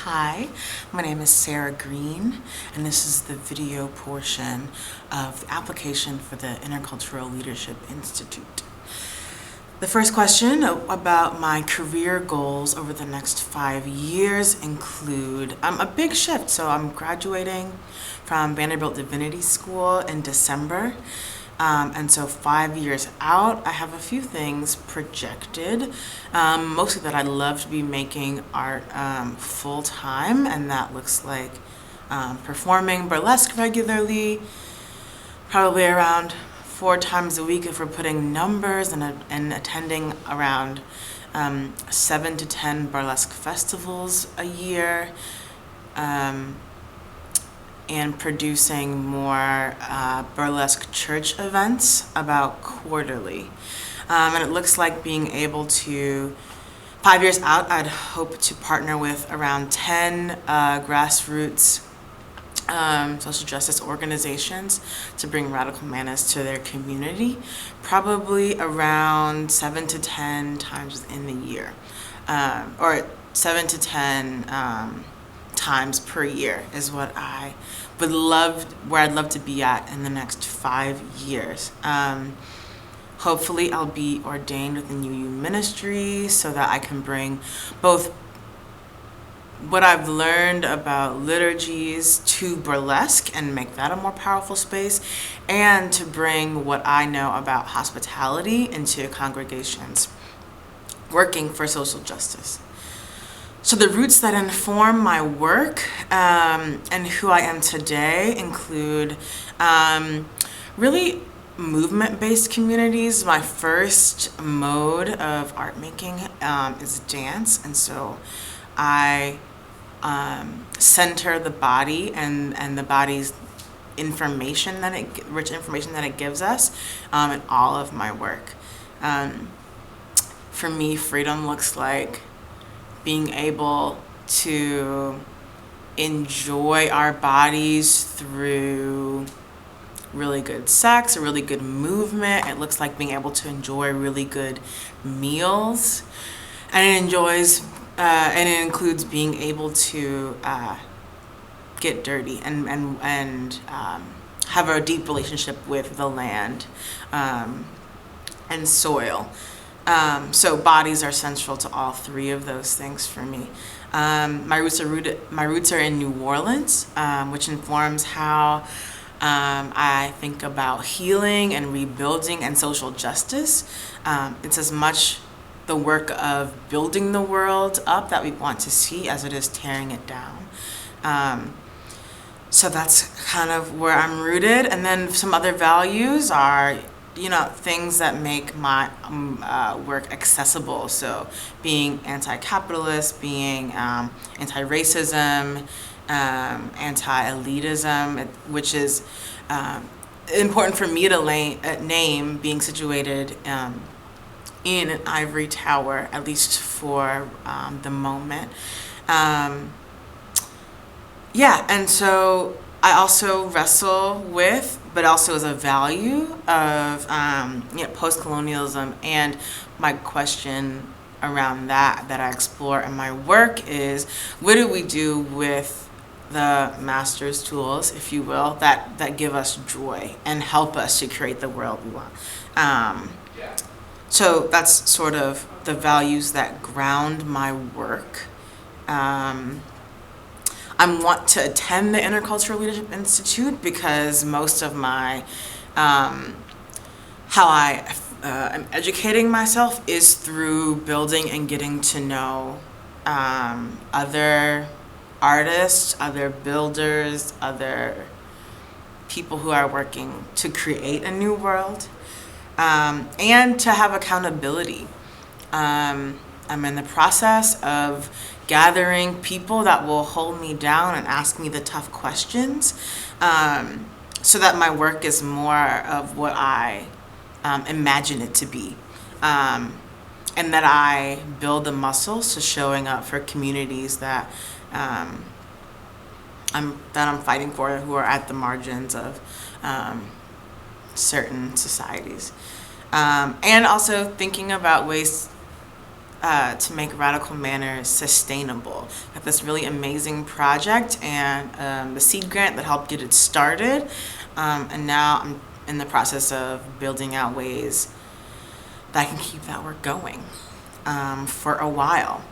Hi, my name is Sarah Green, and this is the video portion of the application for the Intercultural Leadership Institute. The first question about my career goals over the next 5 years include a big shift. So I'm graduating from Vanderbilt Divinity School in December. And so 5 years out, I have a few things projected. Mostly that I'd love to be making art full time, and that looks like performing burlesque regularly, probably around 4 times a week if we're putting numbers, and attending around 7 to 10 burlesque festivals a year. And producing more burlesque church events about quarterly. And it looks like being able to, 5 years out, I'd hope to partner with around 10 grassroots social justice organizations to bring Radical Manas to their community, probably around 7 to 10 times in the year, or 7 to 10 times per year is what I would love, where I'd love to be at in the next 5 years. Hopefully I'll be ordained with the New You ministry so that I can bring both what I've learned about liturgies to burlesque and make that a more powerful space, and to bring what I know about hospitality into congregations working for social justice. So the roots that inform my work and who I am today include really movement-based communities. My first mode of art making is dance, and so I center the body and the body's information rich information that it gives us in all of my work. For me, freedom looks like being able to enjoy our bodies through really good sex, a really good movement. It looks like being able to enjoy really good meals, and it includes being able to get dirty and have a deep relationship with the land and soil. So bodies are central to all three of those things for me. My roots are in New Orleans, which informs how I think about healing and rebuilding and social justice. It's as much the work of building the world up that we want to see as it is tearing it down. So that's kind of where I'm rooted. And then some other values are, things that make my work accessible. So being anti-capitalist, being anti-racism, anti-elitism, which is important for me to name, being situated in an ivory tower, at least for the moment. And so I also wrestle with, but also as a value of post-colonialism, and my question around that I explore in my work is, what do we do with the master's tools, if you will, that give us joy and help us to create the world we want? So that's sort of the values that ground my work. I want to attend the Intercultural Leadership Institute because most of my, how I am educating myself is through building and getting to know other artists, other builders, other people who are working to create a new world, and to have accountability. I'm in the process of gathering people that will hold me down and ask me the tough questions, so that my work is more of what I imagine it to be, and that I build the muscles to showing up for communities that I'm fighting for, who are at the margins of certain societies, and also thinking about ways to make Radical Manners sustainable. Got this really amazing project and the seed grant that helped get it started. And now I'm in the process of building out ways that I can keep that work going for a while.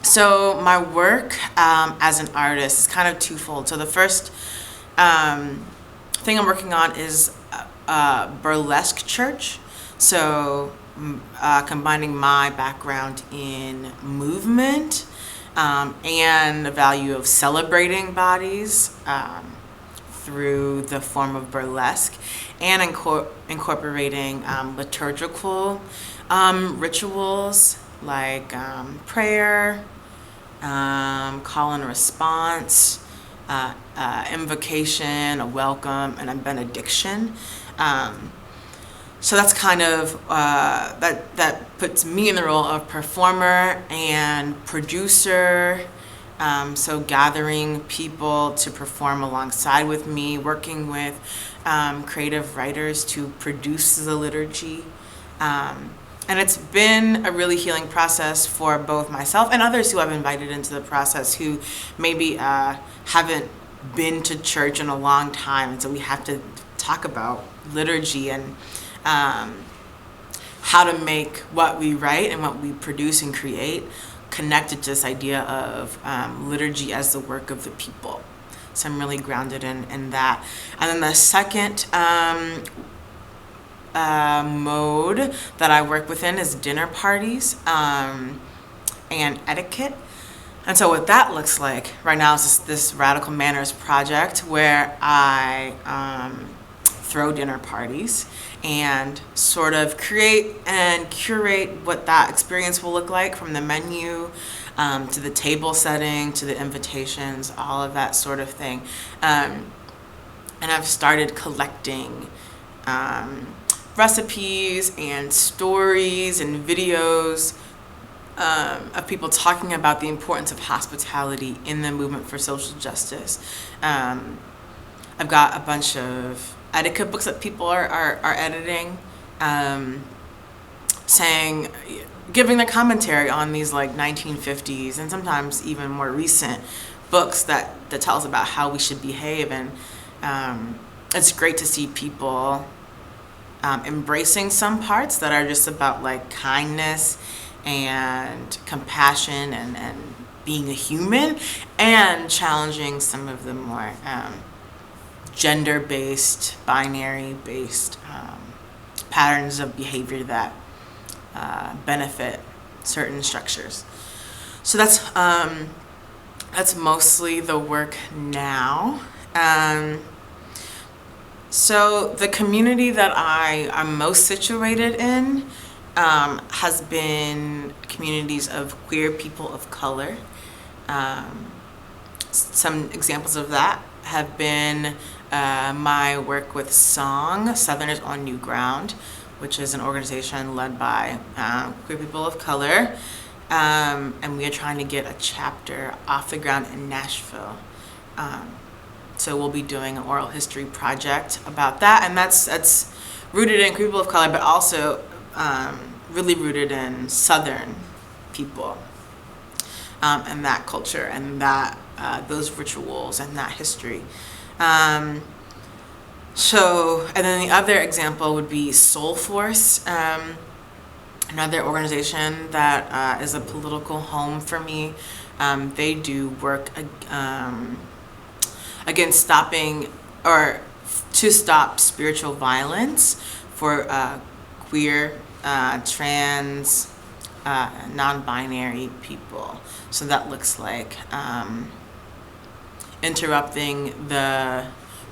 So my work as an artist is kind of twofold. So the first thing I'm working on is burlesque church. So combining my background in movement and the value of celebrating bodies through the form of burlesque, and incorporating liturgical rituals like prayer, call and response, invocation, a welcome, and a benediction. So that's kind of that puts me in the role of performer and producer. So gathering people to perform alongside with me, working with creative writers to produce the liturgy. And it's been a really healing process for both myself and others who I've invited into the process who maybe haven't been to church in a long time. And so we have to talk about liturgy and how to make what we write and what we produce and create connected to this idea of liturgy as the work of the people. So I'm really grounded in that. And then the second mode that I work within is dinner parties and etiquette. And so what that looks like right now is this Radical Manners project where I throw dinner parties and sort of create and curate what that experience will look like, from the menu to the table setting to the invitations, all of that sort of thing. And I've started collecting recipes and stories and videos of people talking about the importance of hospitality in the movement for social justice. I've got a bunch of etiquette books that people are editing, giving their commentary on these like 1950s and sometimes even more recent books that tell us about how we should behave. And it's great to see people embracing some parts that are just about like kindness and compassion and being a human, and challenging some of the more gender-based, binary-based patterns of behavior that benefit certain structures. So that's mostly the work now. So the community that I'm most situated in has been communities of queer people of color. Some examples of that have been my work with SONG, Southerners on New Ground, which is an organization led by queer people of color. And we are trying to get a chapter off the ground in Nashville. So we'll be doing an oral history project about that. And that's rooted in queer people of color, but also really rooted in Southern people and that culture and that those rituals and that history. And then the other example would be Soul Force, another organization that is a political home for me. They do work against to stop spiritual violence for queer, trans, non-binary people. So that looks like interrupting the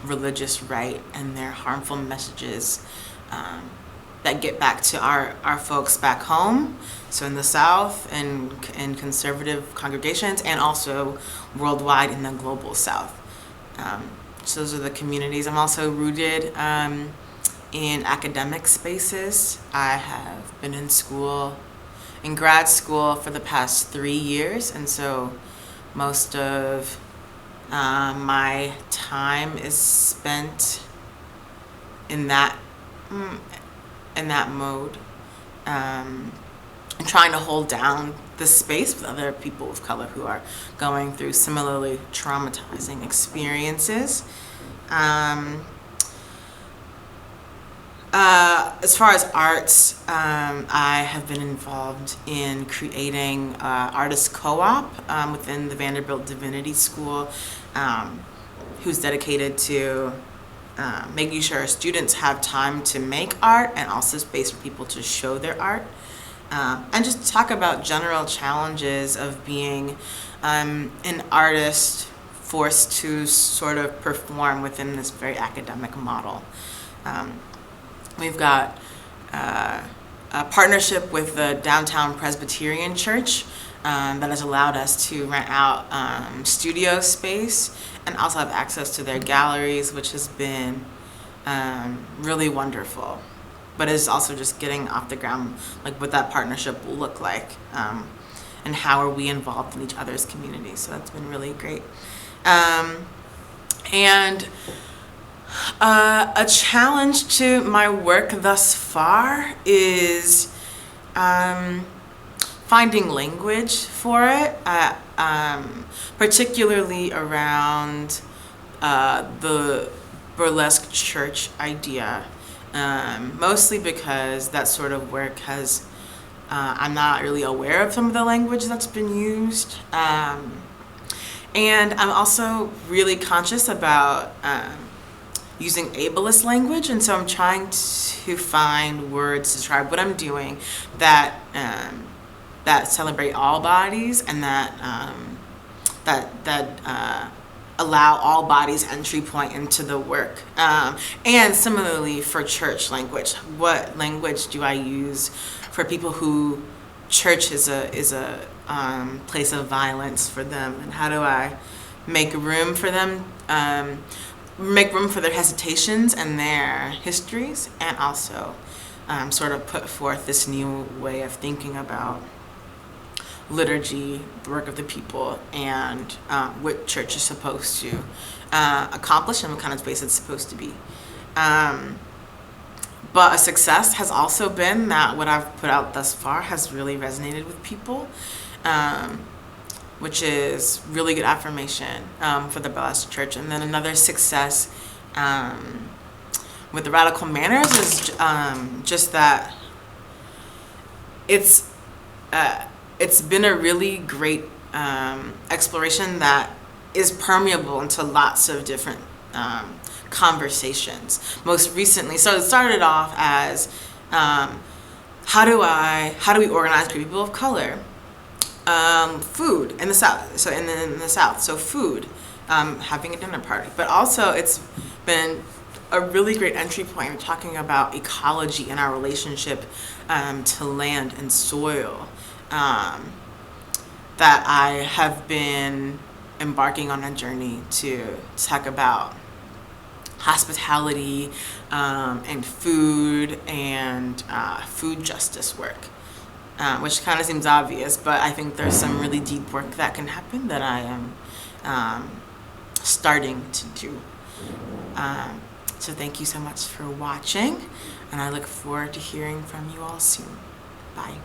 religious right and their harmful messages that get back to our folks back home, so in the South and in conservative congregations, and also worldwide in the global South. So those are the communities. I'm also rooted in academic spaces. I have been in grad school for the past 3 years, and so most of my time is spent in that mode. and trying to hold down the space with other people of color who are going through similarly traumatizing experiences. As far as arts, I have been involved in creating artist co-op within the Vanderbilt Divinity School, who's dedicated to making sure students have time to make art and also space for people to show their art. And just talk about general challenges of being an artist forced to sort of perform within this very academic model. We've got a partnership with the Downtown Presbyterian Church that has allowed us to rent out studio space and also have access to their galleries, which has been really wonderful. But it's also just getting off the ground, like what that partnership will look like, and how are we involved in each other's communities. So that's been really great. And a challenge to my work thus far is finding language for it, particularly around the burlesque church idea. Mostly because that sort of work has, I'm not really aware of some of the language that's been used. And I'm also really conscious about using ableist language, and so I'm trying to find words to describe what I'm doing that that celebrate all bodies and that allow all bodies entry point into the work. And similarly for church language, what language do I use for people who church is a place of violence for them, and how do I make room for them, make room for their hesitations and their histories, and also sort of put forth this new way of thinking about liturgy, the work of the people, and what church is supposed to accomplish and what kind of space it's supposed to be. But a success has also been that what I've put out thus far has really resonated with people, which is really good affirmation for the burlesque church. And then another success with the Radical Manners is just that it's been a really great exploration that is permeable into lots of different conversations. Most recently, so it started off as how do we organize people of color? Food in the South. So in the South, so food, having a dinner party. But also, it's been a really great entry point in talking about ecology and our relationship to land and soil. That I have been embarking on a journey to talk about hospitality and food and food justice work, which kind of seems obvious, but I think there's some really deep work that can happen that I am starting to do. So thank you so much for watching, and I look forward to hearing from you all soon. Bye.